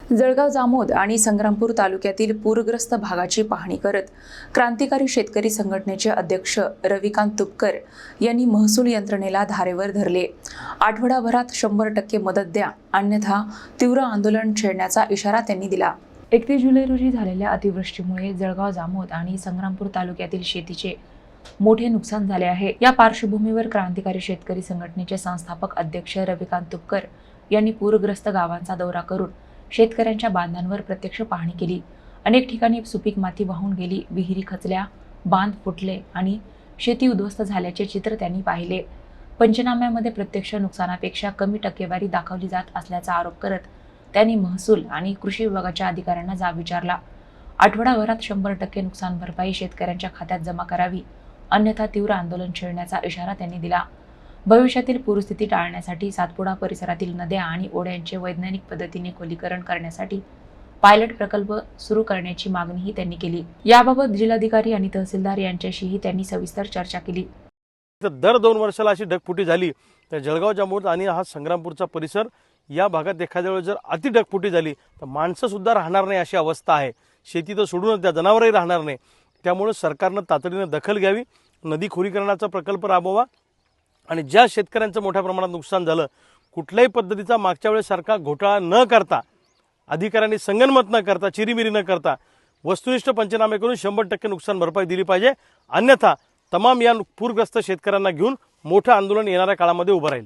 जळगाव जामोद आणि संग्रामपूर तालुक्यातील पूरग्रस्त भागाची पाहणी करत क्रांतिकारी शेतकरी संघटनेचे अध्यक्ष रविकांत तुपकर यांनी महसूल यंत्रणेला धारेवर धरले। आठवडाभरात 100% मदत द्या, अन्यथा तीव्र आंदोलन छेडण्याचा इशारा त्यांनी दिला। 31 जुलै रोजी झालेल्या अतिवृष्टीमुळे जळगाव जामोद आणि संग्रामपूर तालुक्यातील शेतीचे मोठे नुकसान झाले आहे। या पार्श्वभूमीवर क्रांतिकारी शेतकरी संघटनेचे संस्थापक अध्यक्ष रविकांत तुपकर यांनी पूरग्रस्त गावांचा दौरा करून शेतकऱ्यांच्या बांधांवर प्रत्यक्ष पाहणी केली। अनेक ठिकाणी सुपीक माती वाहून गेली, विहिरी खचल्या, बांध फुटले आणि शेती उद्ध्वस्त झाल्याचे चित्र त्यांनी पाहिले। पंचनाम्यामध्ये प्रत्यक्ष नुकसानापेक्षा कमी टक्केवारी दाखवली जात असल्याचा आरोप करत त्यांनी महसूल आणि कृषी विभागाच्या अधिकाऱ्यांना जाब विचारला। आठवडाभरात 100% नुकसान भरपाई शेतकऱ्यांच्या खात्यात जमा करावी, अन्यथा तीव्र आंदोलन छेडण्याचा इशारा त्यांनी दिला। भविष्यातील पूरस्थिती टाळण्यासाठी सातपुडा परिसरातील नद्या आणि ओढ्यांचे वैज्ञानिक पद्धतीने खोलीकरण करण्यासाठी पायलट प्रकल्प सुरू करण्याची मागणीही त्यांनी केली। याबाबत जिल्हाधिकारी आणि तहसीलदार यांच्याशीही त्यांनी सविस्तर चर्चा केली। दर 2 वर्षाला अशी ढगफुटी झाली तर जळगाव जामोद आणि हा संग्रामपूरचा परिसर या भागात एखाद्या वेळेस जर अति ढगफुटी झाली तर माणसं सुद्धा राहणार नाही अशी अवस्था आहे। शेती तर सोडूनच त्या जनावरही राहणार नाही। त्यामुळे सरकारनं तातडीने दखल घ्यावी, नदी खोलीकरणाचा प्रकल्प राबवा आणि ज्या शेतकऱ्यांचं मोठ्या प्रमाणात नुकसान झालं, कुठल्याही पद्धतीचा मागच्या वेळेसारखा घोटाळा न करता, अधिकाऱ्यांनी संगनमत न करता, चिरीमिरी न करता वस्तुनिष्ठ पंचनामे करून 100% नुकसान भरपाई दिली पाहिजे, अन्यथा तमाम या पूरग्रस्त शेतकऱ्यांना घेऊन मोठं आंदोलन येणाऱ्या काळामध्ये उभं राहील।